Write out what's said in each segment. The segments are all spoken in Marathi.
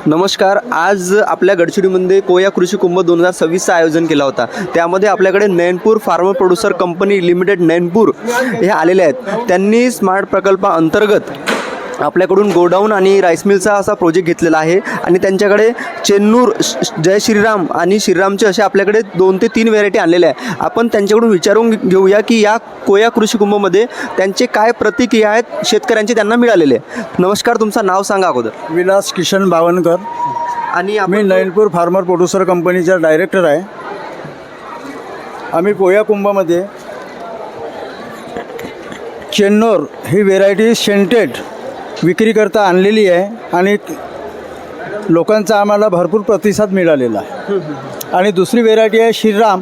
नमस्कार. आज आपल्या गडचिरोलीमध्ये कोया कृषी कुंभ 2026चं आयोजन केला होता. त्यामध्ये आपल्याकडे Nainpur farmer producer company limited Nainpur हे आलेले आहेत. त्यांनी स्मार्ट प्रकल्पाअंतर्गत आपल्याकडून गोडाऊन आणि राईस मिलचा असा प्रोजेक्ट घेतलेला आहे आणि त्यांच्याकडे चेन्नूर, जय श्रीराम आणि श्रीरामचे असे आपल्याकडे 2 ते 3 व्हेरायटी आणलेल्या आहे. आपण त्यांच्याकडून विचारून घेऊया की या कोया कृषी कुंभमध्ये त्यांचे काय प्रतिक्रिया आहेत शेतकऱ्यांचे त्यांना मिळालेले. नमस्कार, तुमचं नाव सांगा अगोदर. विलास किशन बावनकर आणि मी नैनपूर फार्मर प्रोड्युसर कंपनीचा डायरेक्टर आहे. आम्ही कोया कुंभामध्ये चेन्नोर ही व्हेरायटी सेंटेड विक्रीकरता आणलेली आहे आणि लोकांचा आम्हाला भरपूर प्रतिसाद मिळालेला आहे. आणि दुसरी व्हेरायटी आहे श्रीराम.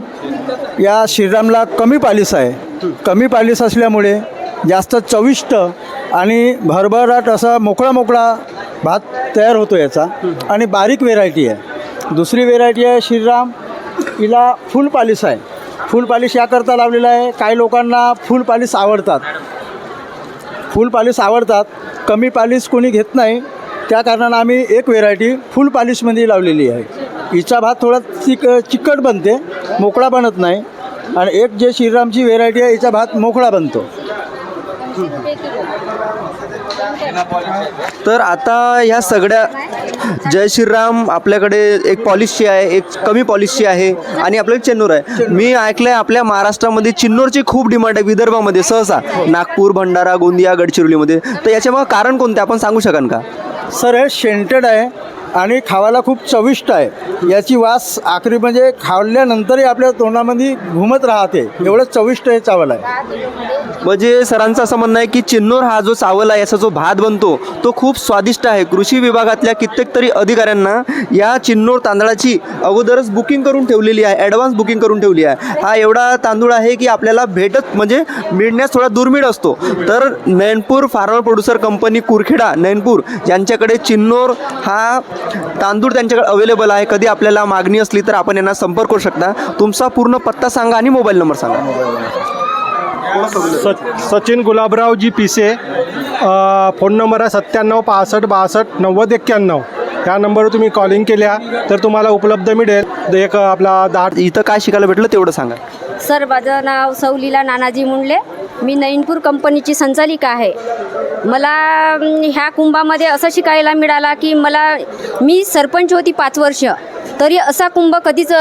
या श्रीरामला कमी पालिस आहे. कमी पालिस असल्यामुळे जास्त चविष्ट आणि भरभराट असा मोकळा भात तयार होतो याचा. आणि बारीक व्हेरायटी आहे. दुसरी व्हेरायटी आहे श्रीराम. हिला फुल पालिश आहे. फुल पालिश याकरता लावलेला आहे, काही लोकांना फुल पालिश आवडतात. कमी पालिश कोणी घेत नाही, त्या कारणानं आम्ही एक व्हेरायटी फुल पालिशमध्ये लावलेली आहे. हिचा भात थोडा चिकट बनते, मोकळा बनत नाही. आणि एक जे श्रीरामची व्हेरायटी आहे हिचा भात मोकळा बनतो. तर आता ह्या सगळ्या जय श्रीराम आपल्याकडे एक पॉलिशची आहे, एक कमी पॉलिशची आहे आणि आपल्याकडे चेन्नूर आहे. मी ऐकलं आहे आपल्या महाराष्ट्रामध्ये चिन्नूरची खूप डिमांड आहे, विदर्भामध्ये सहसा नागपूर, भंडारा, गोंदिया, गडचिरोलीमध्ये. तर याच्यामुळे कारण कोणते आपण सांगू शकाल का? सर, हे सेंटेड आहे आणि खावायला खूप चविष्ट आहे. याची वास आखरी म्हणजे खाल्ल्यानंतरही आपल्या तोंडामध्ये घुमत राहते, एवढं चविष्ट हे चावल आहे. म्हणजे सरांचं असं म्हणणं आहे की चिन्नूर हा जो चावल आहे, याचा जो भात बनतो तो खूप स्वादिष्ट आहे. कृषी विभागातल्या कित्येक तरी अधिकाऱ्यांना या चिन्नूर तांदळाची अगोदरच बुकिंग करून ठेवलेली आहे, ॲडव्हान्स बुकिंग करून ठेवली आहे. हा एवढा तांदूळ आहे की आपल्याला म्हणजे मिळण्यास थोडा दुर्मिळ असतो. तर Nainpur farmer producer company Kurkheda Nainpur यांच्याकडे चिन्नूर हा तांदूळ त्यांच्याकडे अवेलेबल आहे. कधी आपल्याला मागणी असली तर आपण यांना संपर्क करू शकता. तुमचा पूर्ण पत्ता सांगा आणि मोबाईल नंबर सांगा. सचिन गुलाबरावजी पिसे. फोन नंबर आहे 97 65 62 90 91. ह्या नंबरवर तुम्ही कॉलिंग केल्या तर तुम्हाला उपलब्ध मिळेल एक आपला 10. इथं काय शिकायला भेटलं तेवढं सांगा. सर, माझं नाव सौलीला नानाजी मुंडले. मी नैनपूर कंपनीची संचालिका आहे. मला ह्या कुंभामध्ये असं शिकायला मिळाला की मी सरपंच होती 5 वर्ष, तरी असा कुंभ कधीच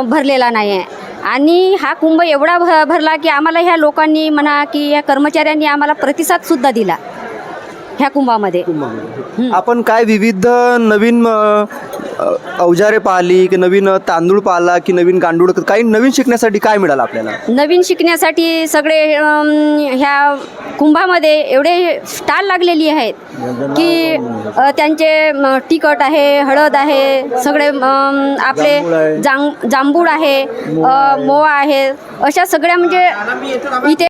भरलेला नाही आहे. आणि हा कुंभ एवढा भरला की आम्हाला ह्या लोकांनी म्हणा की ह्या कर्मचाऱ्यांनी आम्हाला प्रतिसादसुद्धा दिला ह्या कुंभामध्ये. आपण काय विविध नवीन अवजारे पाहिली की नवीन तांदूळ पाहिला की नवीन गांडूळ, काही नवीन शिकण्यासाठी काय मिळालं आपल्याला? नवीन शिकण्यासाठी सगळे ह्या कुंभामध्ये एवढे स्टॉल लागलेली आहेत की त्यांचे तिखट आहे, हळद आहे, सगळे आपले जांभूळ आहे, मोवा आहे, अशा सगळ्या म्हणजे इथे